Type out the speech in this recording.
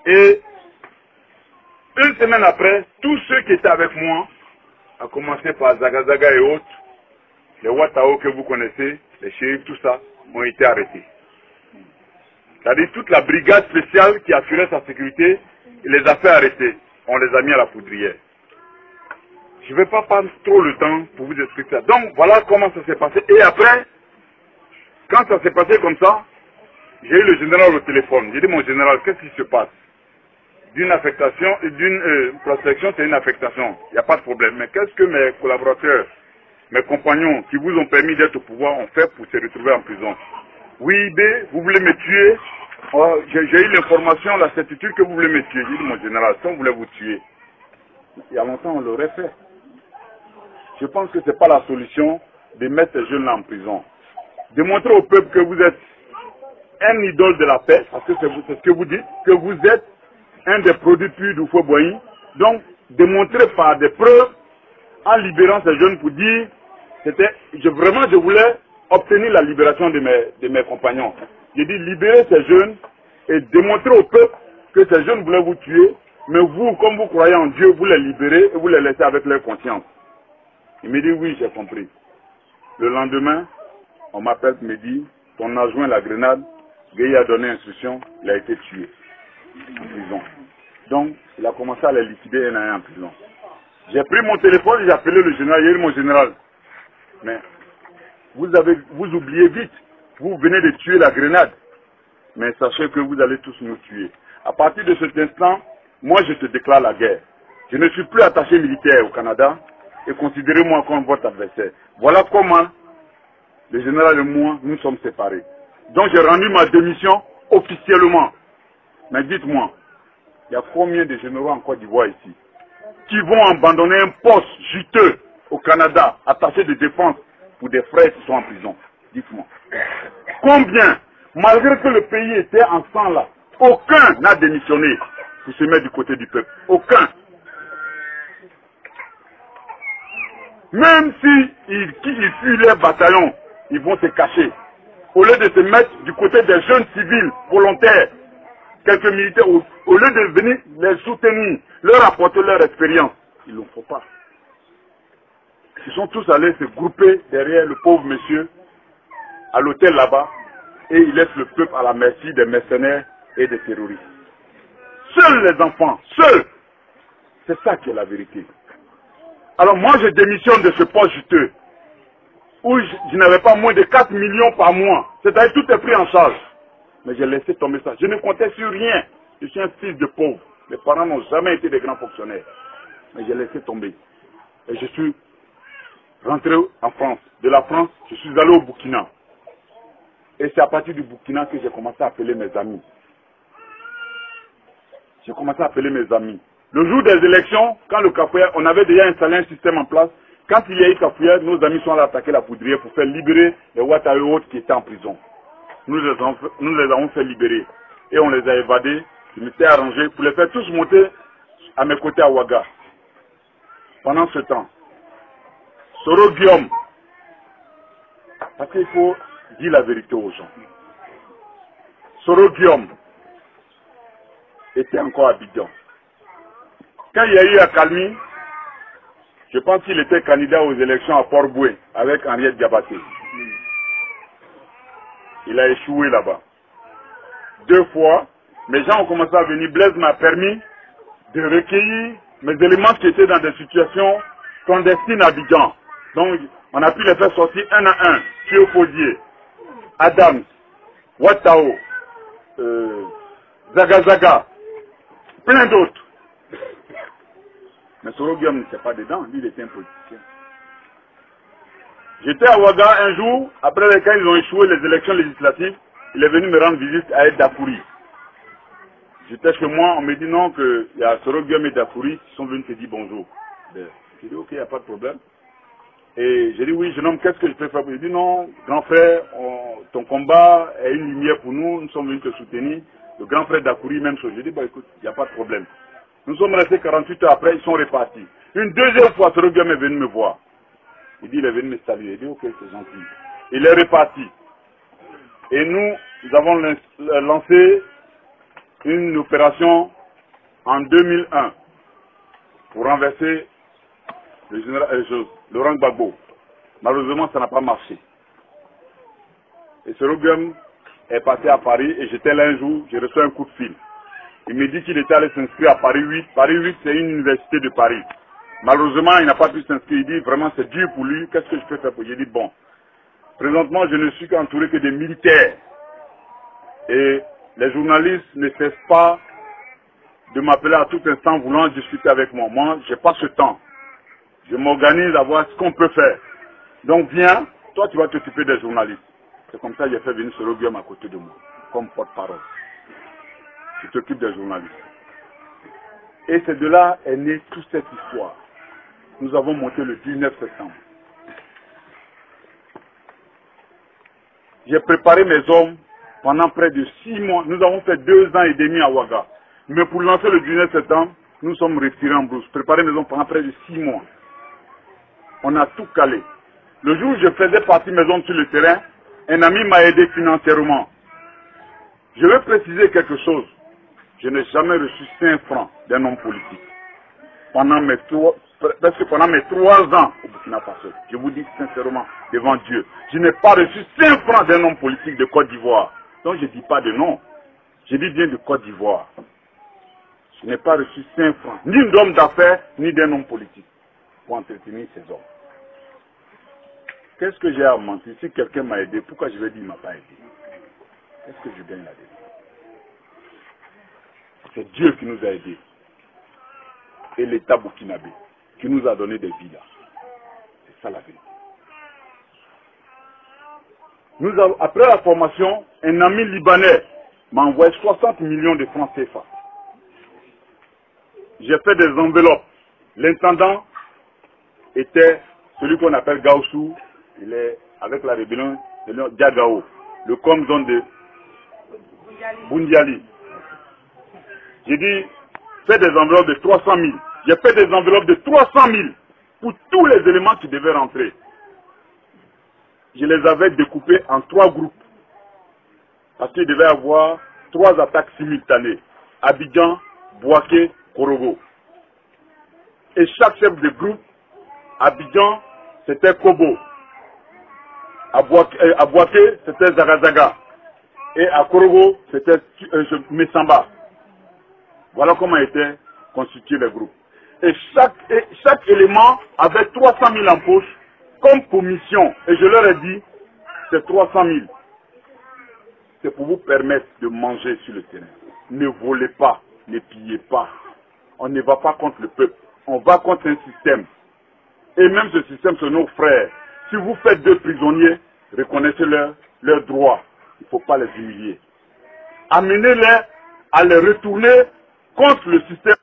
Et une semaine après, tous ceux qui étaient avec moi, à commencer par Zagazaga et autres, les Watao que vous connaissez, les shérifs, tout ça, ont été arrêtés. C'est-à-dire toute la brigade spéciale qui assurait sa sécurité, il les a fait arrêter. On les a mis à la poudrière. Je ne vais pas prendre trop le temps pour vous expliquer ça. Donc voilà comment ça s'est passé. Et après, quand ça s'est passé comme ça, j'ai eu le général au téléphone. J'ai dit, mon général, qu'est-ce qui se passe? D'une affectation, d'une protection, c'est une affectation. Il n'y a pas de problème. Mais qu'est-ce que mes collaborateurs, mes compagnons qui vous ont permis d'être au pouvoir ont fait pour se retrouver en prison? Oui, B, vous voulez me tuer? Oh, j'ai eu l'information, la certitude que vous voulez me tuer. J'ai dit, mon général, si on voulait vous tuer, il y a longtemps on l'aurait fait. Je pense que ce n'est pas la solution de mettre ces jeunes-là en prison. Démontrer au peuple que vous êtes un idole de la paix, parce que c'est ce que vous dites, que vous êtes un des produits purs du feu Boigny. Donc, démontrer par des preuves, en libérant ces jeunes pour dire, vraiment je voulais obtenir la libération de mes compagnons. J'ai dit libérer ces jeunes et démontrer au peuple que ces jeunes voulaient vous tuer, mais vous, comme vous croyez en Dieu, vous les libérez et vous les laissez avec leur conscience. Il me dit oui, j'ai compris. Le lendemain, on m'appelle, me dit, ton adjoint la grenade, Gueye a donné instruction, il a été tué en prison. Donc, il a commencé à les liquider un à un en prison. J'ai pris mon téléphone, j'ai appelé le général, j'ai dit mon général, mais vous oubliez vite, vous venez de tuer la grenade, mais sachez que vous allez tous nous tuer. À partir de cet instant, moi je te déclare la guerre. Je ne suis plus attaché militaire au Canada et considérez-moi comme votre adversaire. Voilà comment le général et moi, nous sommes séparés. Donc j'ai rendu ma démission officiellement. Mais dites-moi, il y a combien de généraux en Côte d'Ivoire ici qui vont abandonner un poste juteux au Canada, attaché de défense pour des frères qui sont en prison? Dites-moi. Combien? Malgré que le pays était en sang là, aucun n'a démissionné pour se mettre du côté du peuple. Aucun. Même s'ils fuient leur bataillon, ils vont se cacher. Au lieu de se mettre du côté des jeunes civils volontaires, quelques militaires, au lieu de venir les soutenir, leur apporter leur expérience, ils ne le font pas. Ils sont tous allés se grouper derrière le pauvre monsieur à l'hôtel là-bas et ils laissent le peuple à la merci des mercenaires et des terroristes. Seuls les enfants, seuls. C'est ça qui est la vérité. Alors moi je démissionne de ce poste juteux où je n'avais pas moins de 4 millions par mois. C'est-à-dire tout est pris en charge. Mais j'ai laissé tomber ça. Je ne comptais sur rien. Je suis un fils de pauvre. Mes parents n'ont jamais été des grands fonctionnaires. Mais j'ai laissé tomber. Et je suis rentré en France. De la France, je suis allé au Burkina. Et c'est à partir du Burkina que j'ai commencé à appeler mes amis. J'ai commencé à appeler mes amis. Le jour des élections, quand le Cafouillère, on avait déjà installé un système en place. Quand il y a eu Cafouillère, nos amis sont allés attaquer la poudrière pour faire libérer les Ouattara et autres qui étaient en prison. Nous les avons fait libérer. Et on les a évadés. Je me suis arrangé pour les faire tous monter à mes côtés à Ouaga. Pendant ce temps, Soro Guillaume, parce qu'il faut dire la vérité aux gens. Soro Guillaume était encore à Abidjan. Quand il y a eu à Kalmi, je pense qu'il était candidat aux élections à Port-Boué avec Henriette Diabaté. Il a échoué là-bas. 2 fois, mes gens ont commencé à venir. Blaise m'a permis de recueillir mes éléments qui étaient dans des situations clandestines à Abidjan. Donc, on a pu les faire sortir un à un. Thiopodier, Adams, Watao, Zagazaga, plein d'autres. Mais Soro Guillaume n'était pas dedans, lui il était un politicien. J'étais à Ouaga un jour, après quand ils ont échoué les élections législatives, il est venu me rendre visite à Dafouri. J'étais chez moi, on me dit non, qu'il y a Soro Guillaume et Dafouri qui sont venus te dire bonjour. J'ai dit ok, il n'y a pas de problème. Et j'ai dit oui, jeune homme, qu'est-ce que je peux faire? Il dit non, grand frère, ton combat est une lumière pour nous, nous sommes venus te soutenir. Le grand frère Dafouri, même chose. J'ai dit bah écoute, il n'y a pas de problème. Nous sommes restés 48 heures après, ils sont repartis. Une deuxième fois, Soro Guillaume est venu me voir. Il dit, il est venu me saluer. Il dit, ok, c'est gentil. Il est reparti. Et nous avons lancé une opération en 2001 pour renverser le général Laurent Gbagbo. Malheureusement, ça n'a pas marché. Et ce Roguem est passé à Paris et j'étais là un jour, j'ai reçu un coup de fil. Il me dit qu'il était allé s'inscrire à Paris 8. Paris 8, c'est une université de Paris. Malheureusement, il n'a pas pu s'inscrire. Il dit vraiment c'est dur pour lui. Qu'est-ce que je peux faire pour lui? J'ai dit bon, présentement, je ne suis qu'entouré que des militaires. Et les journalistes ne cessent pas de m'appeler à tout instant voulant discuter avec moi. Moi, je n'ai pas ce temps. Je m'organise à voir ce qu'on peut faire. Donc viens, toi tu vas t'occuper des journalistes. C'est comme ça que j'ai fait venir ce Roguem à côté de moi, comme porte-parole. Tu t'occupes des journalistes. Et c'est de là est née toute cette histoire. Nous avons monté le 19 septembre. J'ai préparé mes hommes pendant près de 6 mois. Nous avons fait 2 ans et demi à Ouaga. Mais pour lancer le 19 septembre, nous sommes retirés en brousse. Préparer mes hommes pendant près de 6 mois. On a tout calé. Le jour où je faisais partie mes hommes sur le terrain, un ami m'a aidé financièrement. Je veux préciser quelque chose. Je n'ai jamais reçu 5 francs d'un homme politique. Presque pendant mes 3 ans au Burkina Faso. Je vous dis sincèrement, devant Dieu, je n'ai pas reçu 5 francs d'un homme politique de Côte d'Ivoire. Donc je ne dis pas de nom. Je dis bien de Côte d'Ivoire. Je n'ai pas reçu 5 francs, ni d'homme d'affaires, ni d'un homme politique, pour entretenir ces hommes. Qu'est-ce que j'ai à mentir? Si quelqu'un m'a aidé, pourquoi je vais dire qu'il ne m'a pas aidé? Qu'est-ce que je gagne là-dedans? C'est Dieu qui nous a aidés. Et l'État burkinabé qui nous a donné des villas. C'est ça la vérité. Après la formation, un ami libanais m'a envoyé 60 millions de francs CFA. J'ai fait des enveloppes. L'intendant était celui qu'on appelle Gaussou. Il est avec la rébellion de Diagao, le com-zone de Bundiali. J'ai dit, fais des enveloppes de 300 000. J'ai fait des enveloppes de 300 000 pour tous les éléments qui devaient rentrer. Je les avais découpés en 3 groupes. Parce qu'il devait y avoir 3 attaques simultanées. Abidjan, Bouaké, Korogo. Et chaque chef de groupe, Abidjan, c'était Kobo. À Bouaké, c'était Zagazaga. Et à Korogo, c'était Messamba. Voilà comment étaient constitués les groupes. Et chaque élément avait 300 000 en poche comme commission. Et je leur ai dit, c'est 300 000. C'est pour vous permettre de manger sur le terrain. Ne volez pas, ne pillez pas. On ne va pas contre le peuple. On va contre un système. Et même ce système, c'est nos frères. Si vous faites 2 prisonniers, reconnaissez leurs droits. Il ne faut pas les humilier. Amenez-les à les retourner contre le système.